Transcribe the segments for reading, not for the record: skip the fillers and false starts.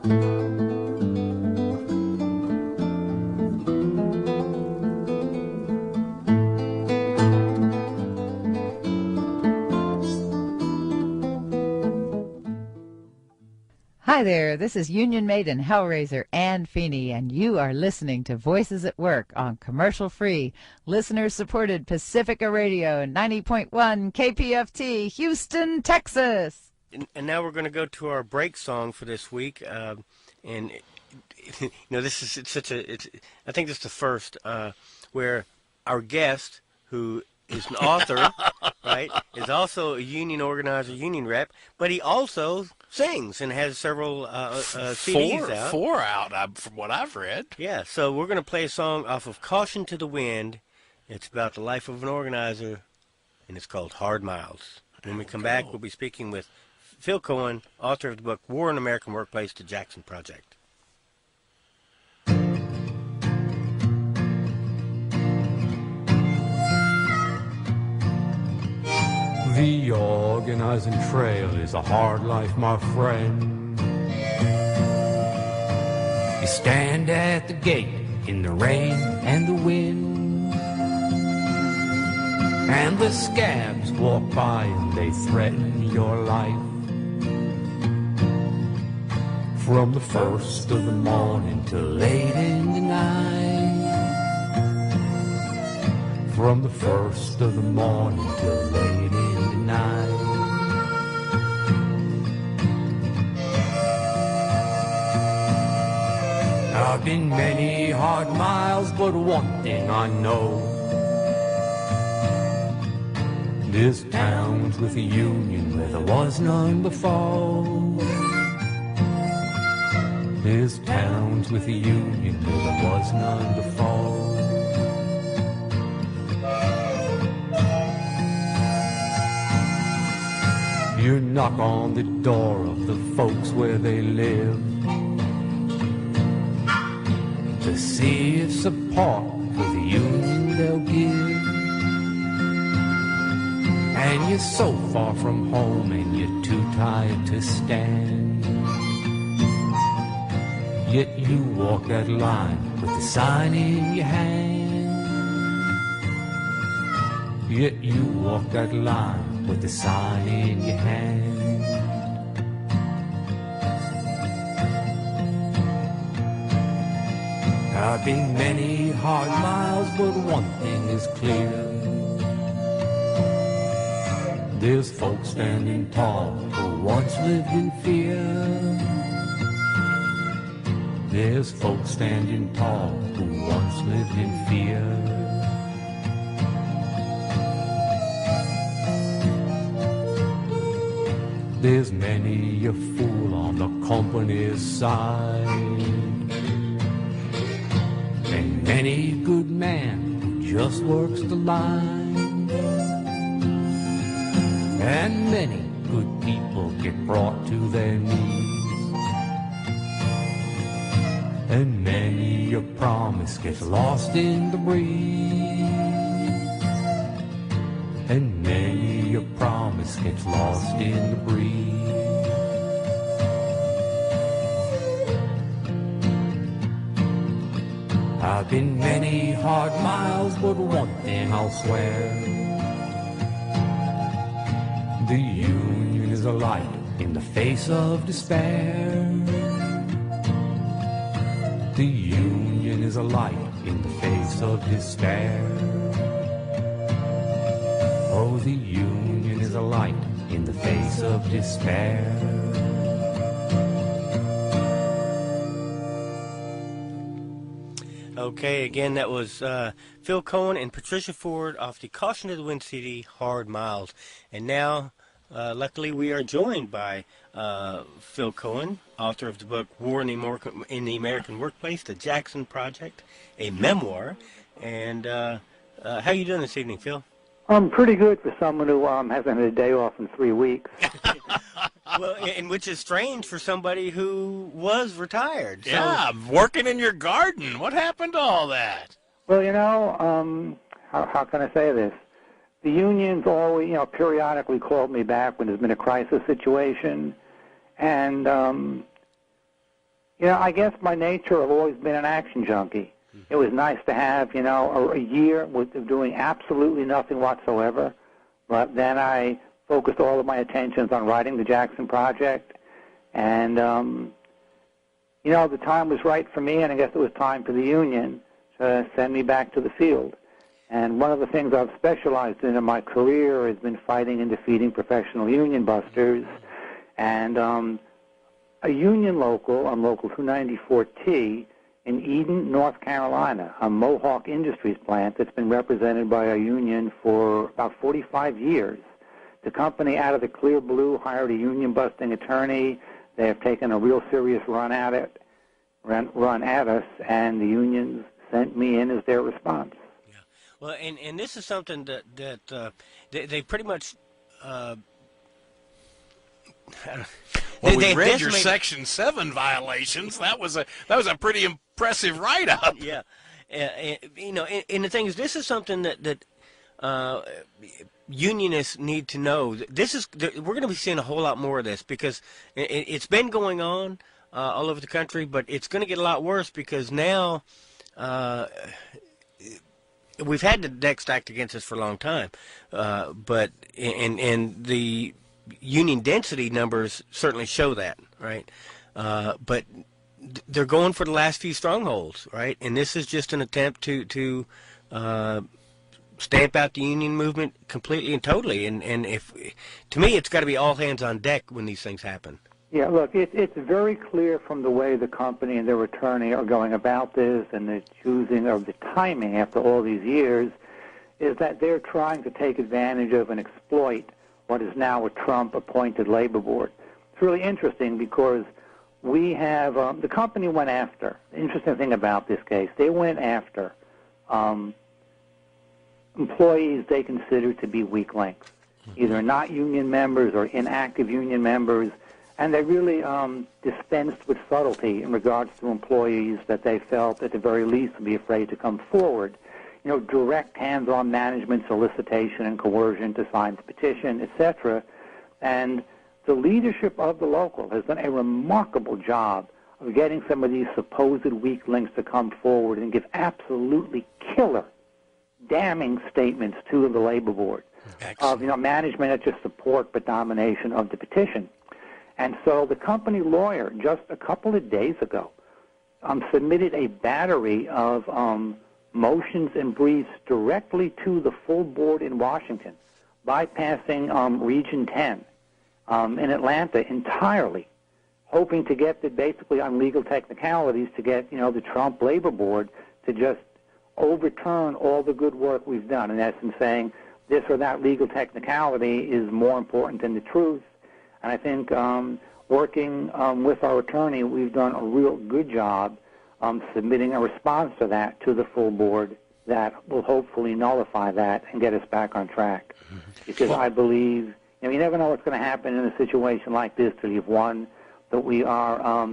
Hi there, this is Union Maiden Hellraiser Ann Feeney, and you are listening to Voices at Work on commercial-free, listener-supported Pacifica Radio 90.1 KPFT, Houston, Texas. And now we're going to go to our break song for this week, and you know, this is I think this is the first where our guest, who is an author, right, is also a union organizer, union rep, but he also sings and has several CDs out. Four out, from what I've read. Yeah, so we're going to play a song off of Caution to the Wind. It's about the life of an organizer, and it's called Hard Miles. When we come back, we'll be speaking with Phil Cohen, author of the book War in American Workplace, The Jackson Project. The organizing trail is a hard life, my friend. You stand at the gate in the rain and the wind, and the scabs walk by and they threaten your life. From the first of the morning till late in the night. From the first of the morning till late in the night. I've been many hard miles, but one thing I know. There's towns with a union where there was none before. There's towns with a union where there was none before. You knock on the door of the folks where they live to see if support for the union they'll give. And you're so far from home and you're too tired to stand, yet you walk that line with the sign in your hand. Yet you walk that line with the sign in your hand. I've been many hard miles, but one thing is clear. There's folks standing tall who once lived in fear. There's folks standing tall who once lived in fear. There's many a fool on the company's side, and many a good man who just works the line, and many good people get brought to their knees, and many a promise gets lost in the breeze, and many a promise gets lost in the breeze. I've been many hard miles, but one thing I'll swear: the union is a light in the face of despair. The union is a light in the face of despair. Oh, the union is a light in the face of despair. Okay, again, that was Phil Cohen and Patricia Ford off the Caution to the Wind CD, Hard Miles. And now, luckily, we are joined by Phil Cohen, author of the book War in the American Workplace, The Jackson Project, a memoir. And how are you doing this evening, Phil? I'm pretty good for someone who hasn't had a day off in 3 weeks. Well, and which is strange for somebody who was retired. So. Yeah, working in your garden. What happened to all that? Well, you know, how can I say this? The unions always, periodically called me back when there's been a crisis situation, and I guess by nature I've always been an action junkie. It was nice to have, a year of doing absolutely nothing whatsoever. But then I focused all of my attentions on writing the Jackson Project. And, the time was right for me, and I guess it was time for the union to send me back to the field. And one of the things I've specialized in my career has been fighting and defeating professional union busters. And a union local, on Local 294T, in Eden, North Carolina, a Mohawk Industries plant that's been represented by a union for about 45 years. The company, out of the clear blue, hired a union-busting attorney. They have taken a real serious run at us, and the unions sent me in as their response. Yeah. Well, and this is something that they pretty much. Well, we read your Section 7 violations. That was a pretty impressive write-up. Yeah, and the thing is, this is something that unionists need to know. We're going to be seeing a whole lot more of this because it's been going on all over the country, but it's going to get a lot worse because now we've had the deck stacked against us for a long time, but the union density numbers certainly show that, right? But they're going for the last few strongholds, right? And this is just an attempt to stamp out the union movement completely and totally. And if to me, it's got to be all hands on deck when these things happen. Yeah, look, it's very clear from the way the company and their attorney are going about this and the choosing of the timing after all these years is that they're trying to take advantage of and exploit what is now a Trump-appointed labor board. It's really interesting because we have, the company went after, the interesting thing about this case, they went after employees they considered to be weak links, either not union members or inactive union members, and they really dispensed with subtlety in regards to employees that they felt at the very least would be afraid to come forward. Direct hands-on management, solicitation, and coercion to sign the petition, etc. And the leadership of the local has done a remarkable job of getting some of these supposed weak links to come forward and give absolutely killer, damning statements to the labor board. Excellent. Of management at just support but domination of the petition. And so the company lawyer just a couple of days ago submitted a battery of motions and briefs directly to the full board in Washington, bypassing Region 10 in Atlanta entirely, hoping to get basically on legal technicalities to get, the Trump Labor Board to just overturn all the good work we've done, in essence saying this or that legal technicality is more important than the truth. And I think working with our attorney, we've done a real good job submitting a response to that to the full board that will hopefully nullify that and get us back on track. Because I believe, you never know what's going to happen in a situation like this till you've won, but we are,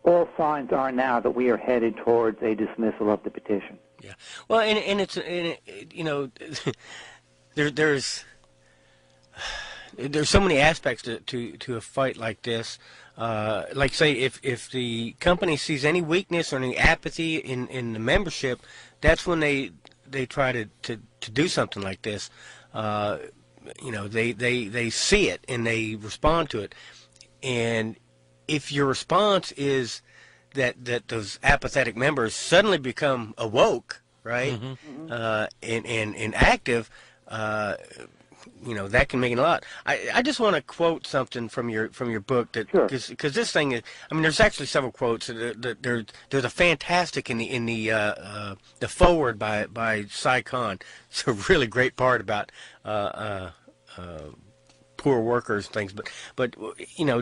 all signs are now that we are headed towards a dismissal of the petition. Yeah. Well, and it's, there's so many aspects to a fight like this. Like say, if the company sees any weakness or any apathy in the membership, that's when they try to do something like this. They see it and they respond to it. And if your response is that those apathetic members suddenly become awoke, right, and active, that can mean a lot. I just want to quote something from your book that because this thing is, there's actually several quotes. There's a fantastic in the foreword by Cy Khan. It's a really great part about poor workers and things. But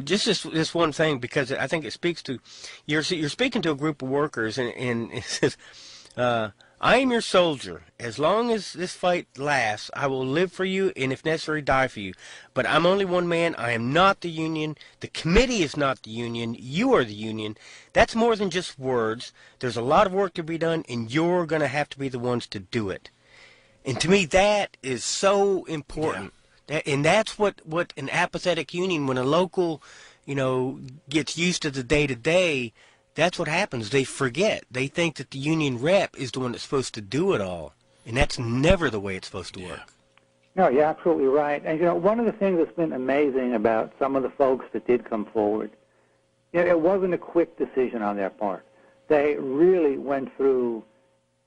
just this one thing, because I think it speaks to you're speaking to a group of workers, and it says. I am your soldier. As long as this fight lasts, I will live for you and, if necessary, die for you. But I'm only one man. I am not the union. The committee is not the union. You are the union. That's more than just words. There's a lot of work to be done, and you're going to have to be the ones to do it. And to me, that is so important. Yeah. And that's what an apathetic union, when a local gets used to the day-to-day, that's what happens. They forget. They think that the union rep is the one that's supposed to do it all, and that's never the way it's supposed to work. No, you're absolutely right. And, one of the things that's been amazing about some of the folks that did come forward, it wasn't a quick decision on their part. They really went through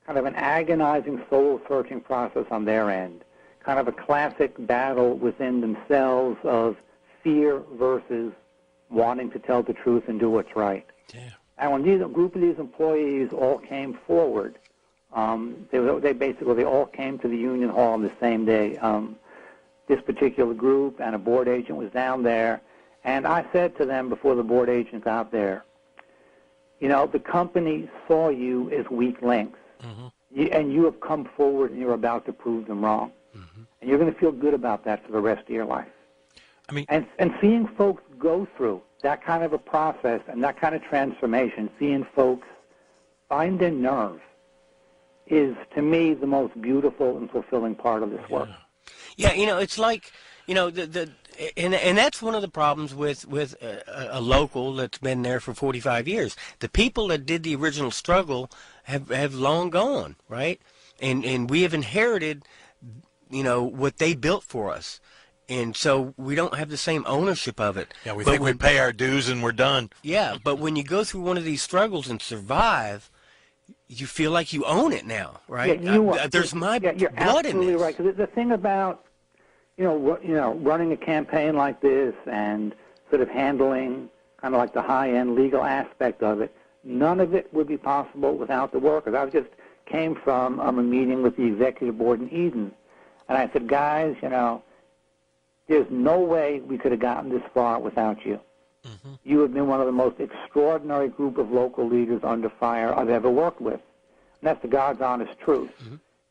kind of an agonizing soul-searching process on their end, kind of a classic battle within themselves of fear versus wanting to tell the truth and do what's right. Yeah. And when a group of these employees all came forward, they all came to the union hall on the same day. This particular group and a board agent was down there, and I said to them before the board agent got there, the company saw you as weak links, and you have come forward and you're about to prove them wrong. And you're going to feel good about that for the rest of your life. I mean, and seeing folks go through that kind of a process and that kind of transformation, seeing folks find their nerve, is, to me, the most beautiful and fulfilling part of this work. Yeah, it's like, and that's one of the problems with a local that's been there for 45 years. The people that did the original struggle have long gone, right? And we have inherited, what they built for us. And so we don't have the same ownership of it. Yeah, we think we pay our dues and we're done. Yeah, but when you go through one of these struggles and survive, you feel like you own it now, right? Yeah, there's my you're blood in this. absolutely right. 'Cause the thing about running a campaign like this and sort of handling kind of like the high-end legal aspect of it, none of it would be possible without the workers. I just came from a meeting with the executive board in Eden, and I said, guys, there's no way we could have gotten this far without you. You have been one of the most extraordinary group of local leaders under fire I've ever worked with. And that's the God's honest truth.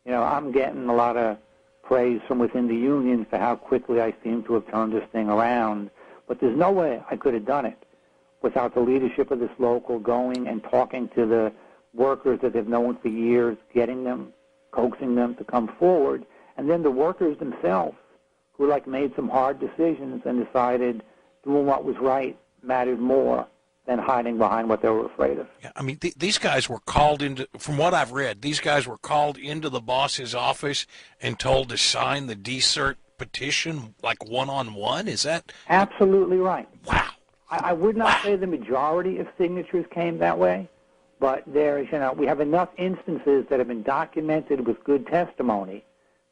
I'm getting a lot of praise from within the union for how quickly I seem to have turned this thing around. But there's no way I could have done it without the leadership of this local going and talking to the workers that they've known for years, getting them, coaxing them to come forward, and then the workers themselves who made some hard decisions and decided doing what was right mattered more than hiding behind what they were afraid of. Yeah, I mean, these guys were called into, from what I've read, these guys were called into the boss's office and told to sign the desert petition, one-on-one? Is that? Absolutely right. Wow. I would not say the majority of signatures came that way, but there's, we have enough instances that have been documented with good testimony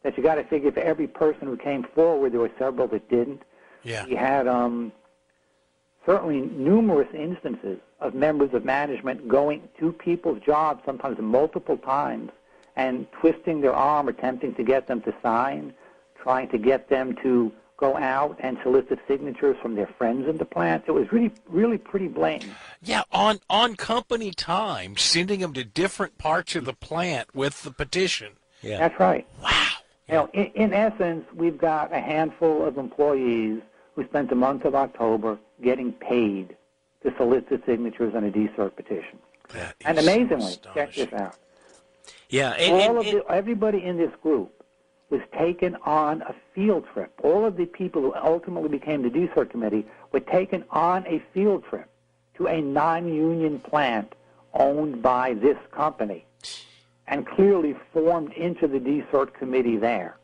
that you got to figure for every person who came forward, there were several that didn't. Yeah. We had certainly numerous instances of members of management going to people's jobs, sometimes multiple times, and twisting their arm, attempting to get them to sign, trying to get them to go out and solicit signatures from their friends in the plant. It was really, really pretty blatant. Yeah, on company time, sending them to different parts of the plant with the petition. Yeah. That's right. Wow. In essence, we've got a handful of employees who spent the month of October getting paid to solicit signatures on a desert petition. And amazingly, check this out. Yeah, everybody in this group was taken on a field trip. All of the people who ultimately became the desert committee were taken on a field trip to a non-union plant owned by this company and clearly formed into the desert committee there.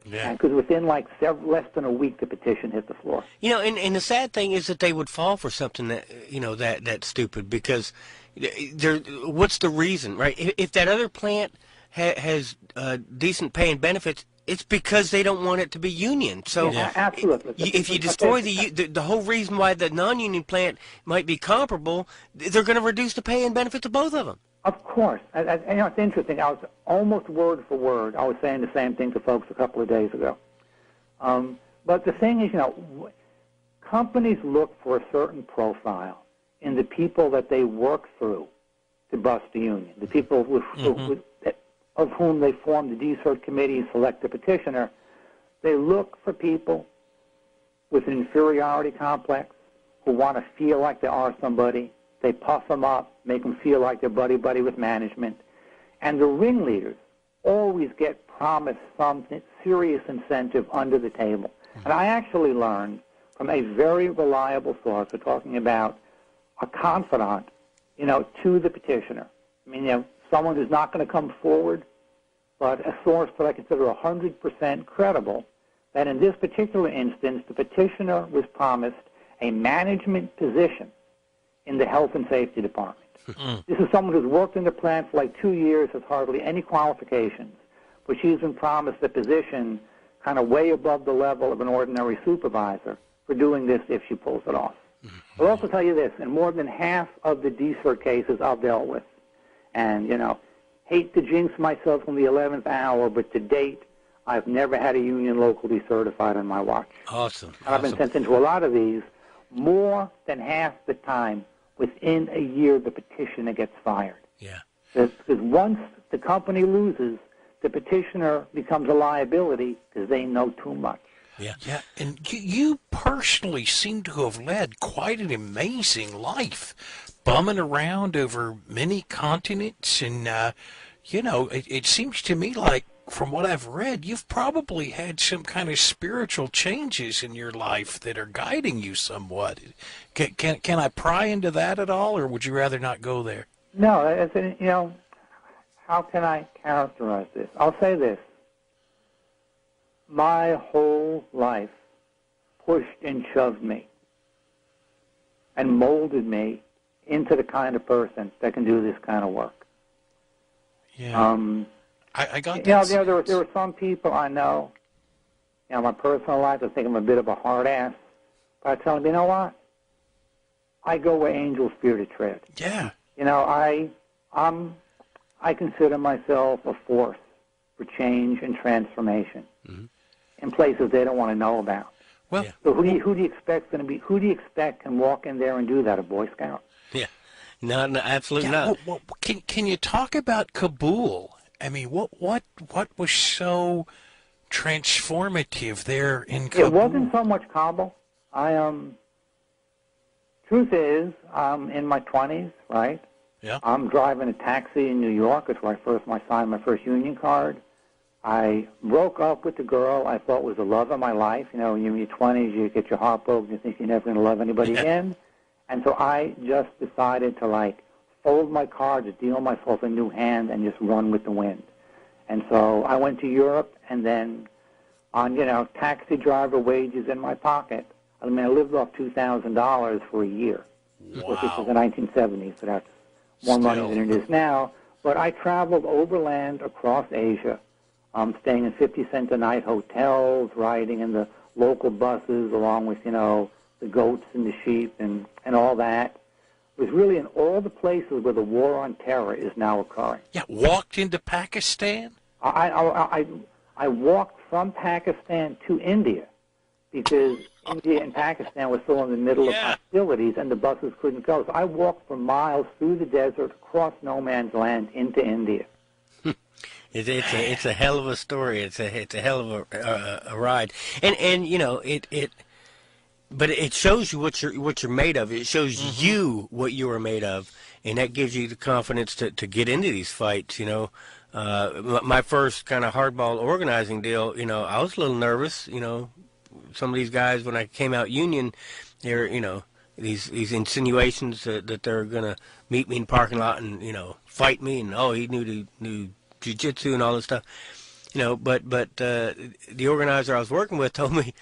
Yeah. Because within less than a week, the petition hit the floor. And the sad thing is that they would fall for something that, that stupid, because what's the reason, right? If that other plant has decent pay and benefits, it's because they don't want it to be union. So absolutely. If you destroy the whole reason why the non-union plant might be comparable, they're going to reduce the pay and benefits of both of them. Of course. It's interesting. I was almost word for word. I was saying the same thing to folks a couple of days ago. But the thing is, companies look for a certain profile in the people that they work through to bust the union, the people of whom they form the desert committee and select the petitioner. They look for people with an inferiority complex who want to feel like they are somebody. They puff them up, make them feel like they're buddy-buddy with management. And the ringleaders always get promised some serious incentive under the table. And I actually learned from a very reliable source. We're talking about a confidant, to the petitioner. I mean, someone who's not going to come forward, but a source that I consider 100% credible, that in this particular instance, the petitioner was promised a management position in the health and safety department. This is someone who's worked in the plant for like 2 years, has hardly any qualifications, but she's been promised a position kind of way above the level of an ordinary supervisor for doing this if she pulls it off. I'll also tell you this, in more than half of the DCERT cases I've dealt with, and, hate to jinx myself from the 11th hour, but to date, I've never had a union locally certified on my watch. Awesome. And I've been sent into a lot of these. More than half the time, within a year, the petitioner gets fired. Yeah. Because once the company loses, the petitioner becomes a liability because they know too much. Yeah. Yeah, and you personally seem to have led quite an amazing life, bumming around over many continents, and, it seems to me like, from what I've read, you've probably had some kind of spiritual changes in your life that are guiding you somewhat. Can I pry into that at all, or would you rather not go there? No, how can I characterize this? I'll say this. My whole life pushed and shoved me and molded me into the kind of person that can do this kind of work. Yeah. I got that. There were some people I know, my personal life, I think I'm a bit of a hard ass, but I tell them, you know what? I go where angels fear to tread. Yeah. I consider myself a force for change and transformation in places they don't want to know about. Well, so who do you expect can walk in there and do that? A Boy Scout? Yeah. No, absolutely not. Well, can you talk about Kabul? I mean, what was so transformative there in Kabul? It wasn't so much Kabul. Truth is, I'm in my 20s, right? Yeah. I'm driving a taxi in New York. It's where I signed my first union card. I broke up with the girl I thought was the love of my life. When you're in your 20s, you get your heart broken. You think you're never going to love anybody again. And so I just decided to, fold my cards, deal myself a new hand, and just run with the wind. And so I went to Europe, and then on, taxi driver wages in my pocket, I lived off $2,000 for a year. Wow. This was the 1970s, so that's more money than it is now. But I traveled overland across Asia, staying in 50 cent a night hotels, riding in the local buses along with, the goats and the sheep and all that. It was really in all the places where the war on terror is now occurring. Yeah, walked into Pakistan? I walked from Pakistan to India because India and Pakistan were still in the middle of hostilities and the buses couldn't go. So I walked for miles through the desert, across no man's land, into India. It's a hell of a story. It's a hell of a ride, but it shows you what you're made of. It shows you what you are made of, and that gives you the confidence to get into these fights. My first kind of hardball organizing deal, I was a little nervous. Some of these guys when I came out union, they're these insinuations that they're gonna meet me in the parking lot and fight me, and he knew jiu-jitsu and all this stuff, but the organizer I was working with told me,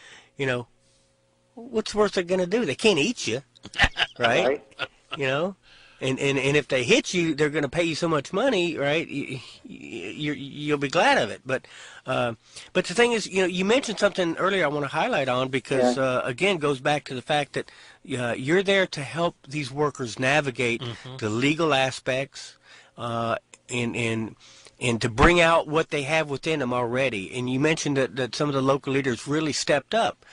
what's the worst they're going to do? They can't eat you, right? And if they hit you, they're going to pay you so much money, right? You'll be glad of it. But the thing is, you mentioned something earlier I want to highlight on because, again, goes back to the fact that you're there to help these workers navigate the legal aspects and to bring out what they have within them already. And you mentioned that some of the local leaders really stepped up.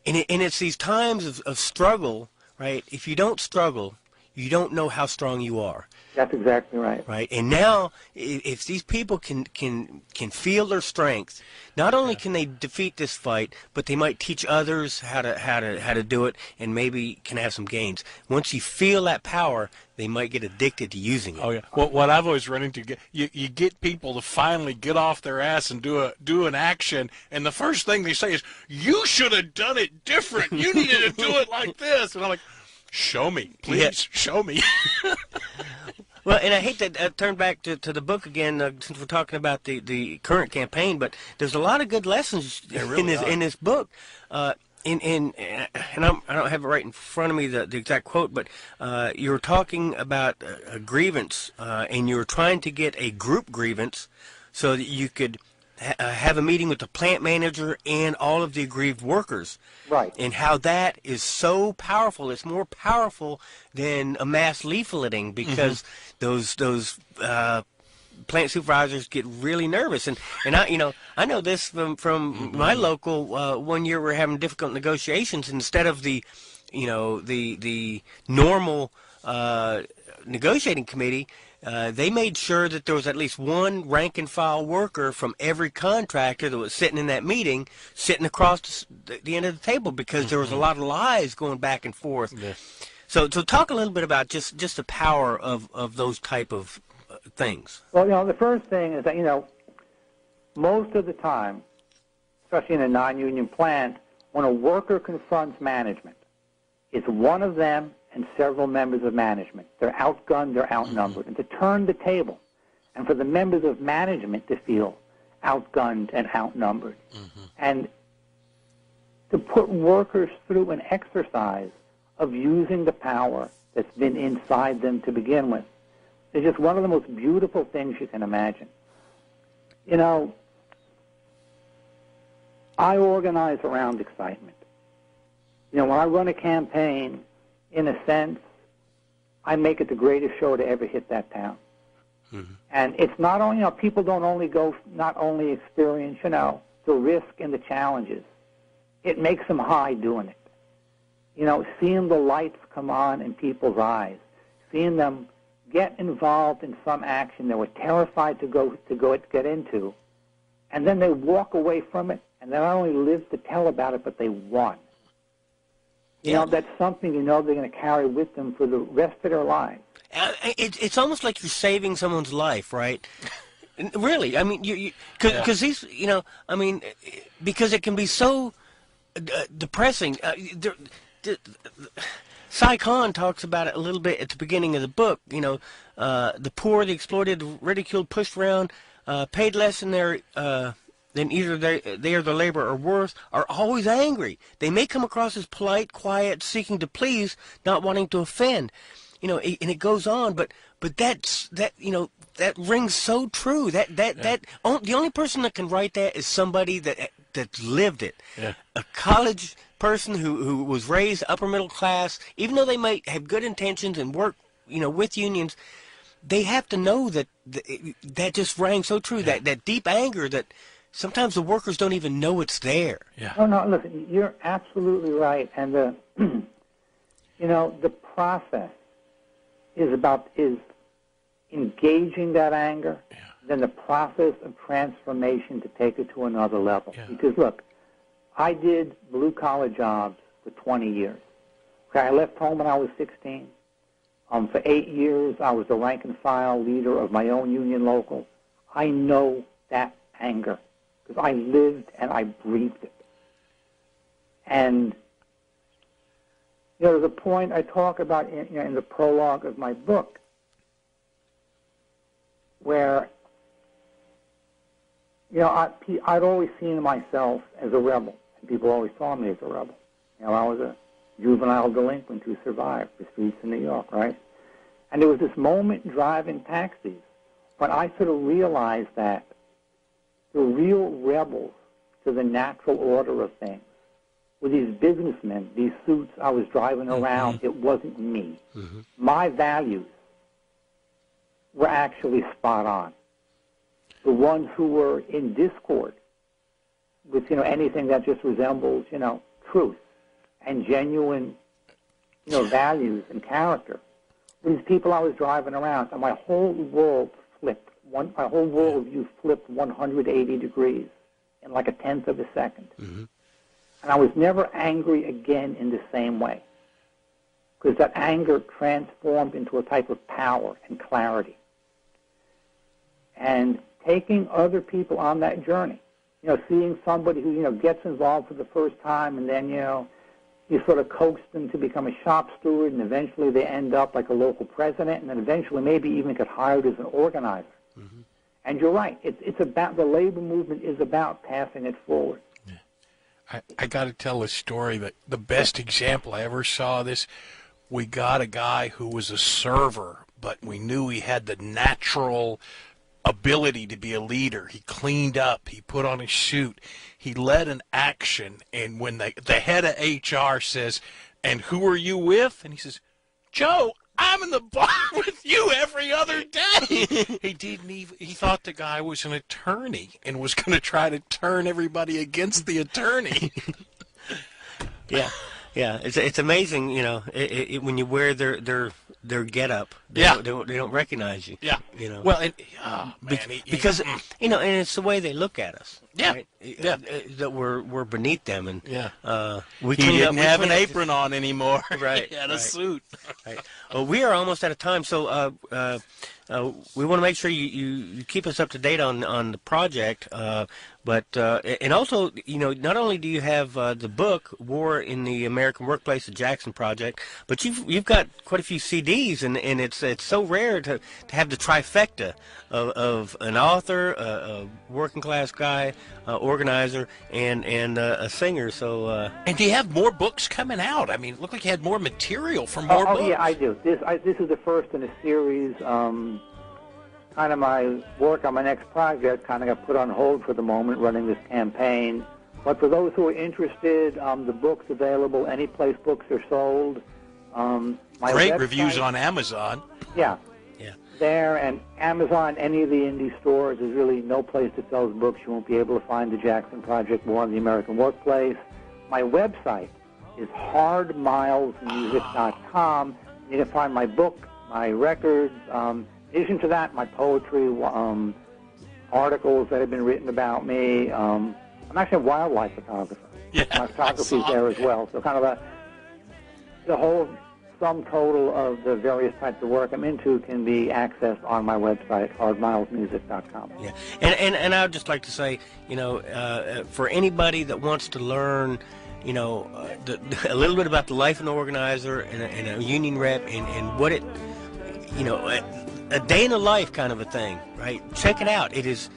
And it's these times of struggle, right? If you don't struggle, you don't know how strong you are. That's exactly right. Right, and now if these people can feel their strength, not only can they defeat this fight, but they might teach others how to do it, and maybe can have some gains. Once you feel that power, they might get addicted to using it. Oh yeah. Well, what I've always run into, you get people to finally get off their ass and do an action, and the first thing they say is, "You should have done it different. You needed to do it like this." And I'm like, "Show me, please, show me." Well, and I hate to turn back to the book again, since we're talking about the current campaign, but there's a lot of good lessons in this book. And I don't have it right in front of me, the exact quote, but you were talking about a grievance, and you were trying to get a group grievance so that you could have a meeting with the plant manager and all of the aggrieved workers. Right. And how that is so powerful. It's more powerful than a mass leafleting, because those plant supervisors get really nervous. And I know this from my local. One year we're having difficult negotiations, and instead of the normal negotiating committee, they made sure that there was at least one rank and file worker from every contractor that was sitting in that meeting, sitting across the end of the table, because there was a lot of lies going back and forth. Yeah. So talk a little bit about just the power of those type of things. Well, the first thing is that, most of the time, especially in a non-union plant, when a worker confronts management, it's one of them and several members of management. They're outgunned, they're outnumbered. And to turn the table, and for the members of management to feel outgunned and outnumbered, and to put workers through an exercise of using the power that's been inside them to begin with, is just one of the most beautiful things you can imagine. I organize around excitement. When I run a campaign, in a sense, I make it the greatest show to ever hit that town. And it's not only, people don't only not only experience, the risk and the challenges. It makes them high doing it. Seeing the lights come on in people's eyes, seeing them get involved in some action they were terrified to get into, and then they walk away from it, and they not only live to tell about it, but they won. That's something they're going to carry with them for the rest of their lives. It's almost like you're saving someone's life, right? Really, I mean, because these, because it can be so depressing. Cy Khan talks about it a little bit at the beginning of the book. The poor, the exploited, ridiculed, pushed around, paid less than either they or their labor are worth, are always angry. They may come across as polite, quiet, seeking to please, not wanting to offend. And it goes on, but that rings so true. The only person that can write that is somebody that lived it. Yeah. A college person who was raised upper middle class, even though they might have good intentions and work, with unions, they have to know that just rang so true. Yeah. That deep anger that sometimes the workers don't even know it's there. Yeah. No, listen, you're absolutely right. And the process is engaging that anger, then the process of transformation to take it to another level. Yeah. Because, look, I did blue-collar jobs for 20 years. Okay, I left home when I was 16. For 8 years, I was the rank-and-file leader of my own union local. I know that anger because I lived and I breathed it. And there's a point I talk about in the prologue of my book where, I'd always seen myself as a rebel, and people always saw me as a rebel. I was a juvenile delinquent who survived the streets of New York, right? And there was this moment driving taxis when I sort of realized that the real rebels to the natural order of things were these businessmen, these suits I was driving around. It wasn't me. Mm-hmm. My values were actually spot on. The ones who were in discord with, anything that just resembles, truth and genuine, values and character these people I was driving around, and my whole world flipped. My whole worldview flipped 180 degrees in like a tenth of a second. Mm-hmm. And I was never angry again in the same way, because that anger transformed into a type of power and clarity. And taking other people on that journey, seeing somebody who, gets involved for the first time, and then, you sort of coax them to become a shop steward, and eventually they end up like a local president, and then eventually maybe even get hired as an organizer. Mm-hmm. And you're right. It's about, the labor movement is about passing it forward. I got to tell a story that the best example I ever saw of this. We got a guy who was a server, but we knew he had the natural ability to be a leader. He cleaned up. He put on his suit. He led an action. And when the head of HR says, "And who are you with?" And he says, "Joe, I'm in the bar with you every other day." He didn't even, he thought the guy was an attorney and was going to try to turn everybody against the attorney. Yeah. Yeah, it's amazing, when you wear their get-up, they don't recognize you. Yeah. Well, and, because and it's the way they look at us. Yeah. Right? Yeah. That we're beneath them, and he didn't have an apron on anymore. Right. He had a suit. Right. Well, we are almost out of time, so we want to make sure you keep us up to date on the project. But and also, not only do you have the book "War in the American Workplace: The Jackson Project," but you've got quite a few CDs, and it's so rare to have the trifecta of an author, a working class guy, organizer, and a singer. So and do you have more books coming out? I mean, it looked like you had more material for more books. Oh yeah, I do. This is the first in a series. Kind of my work on my next project kind of got put on hold for the moment, running this campaign. But for those who are interested, the book's available any place books are sold. My Great website, reviews on Amazon. Yeah. There, and Amazon, any of the indie stores, there's really no place that sells books. You won't be able to find the Jackson Project, War in the American Workplace. My website is hardmilesmusic.com. You can find my book, my records. In addition to that, my poetry, articles that have been written about me. I'm actually a wildlife photographer. Yeah, my photography is there as well. So kind of the whole sum total of the various types of work I'm into can be accessed on my website, hardmilesmusic.com. Yeah, and I would just like to say, for anybody that wants to learn, a little bit about the life of an organizer and a union rep and what it, a day in the life kind of a thing, right? Check it out. It is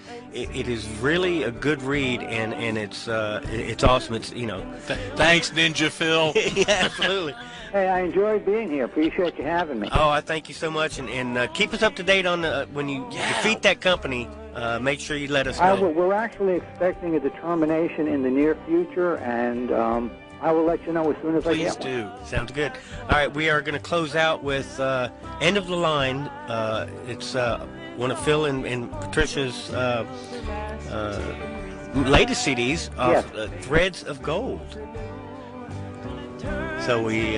really a good read, and it's awesome. It's Thanks, Ninja Phil. Yeah, absolutely. Hey, I enjoyed being here. Appreciate you having me. Oh, I thank you so much, and keep us up to date on when you defeat that company. Make sure you let us know. We're actually expecting a determination in the near future, and I will let you know as soon as I get one. Please do. Sounds good. All right, we are going to close out with End of the Line. It's one of Phil and Patricia's latest CDs off Threads of Gold. So we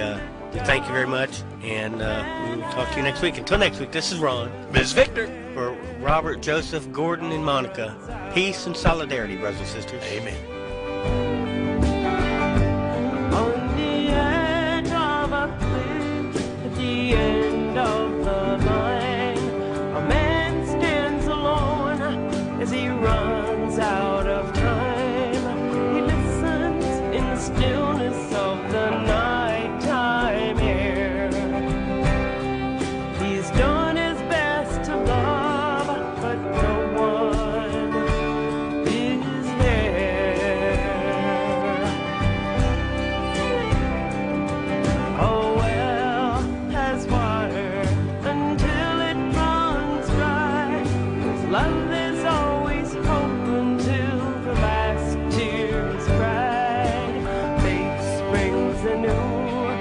thank you very much, and we will talk to you next week. Until next week, this is Ron. Ms. Victor. For Robert, Joseph, Gordon, and Monica, peace and solidarity, brothers and sisters. Amen. On the edge of a cliff, at the end of the line, a man stands alone as he runs out of time. He listens in the stillness of the nighttime air. He's done his best to love, but no one is there. A well has water until it runs dry. 'Cause love is always hope until the last tear is cried. Fate springs anew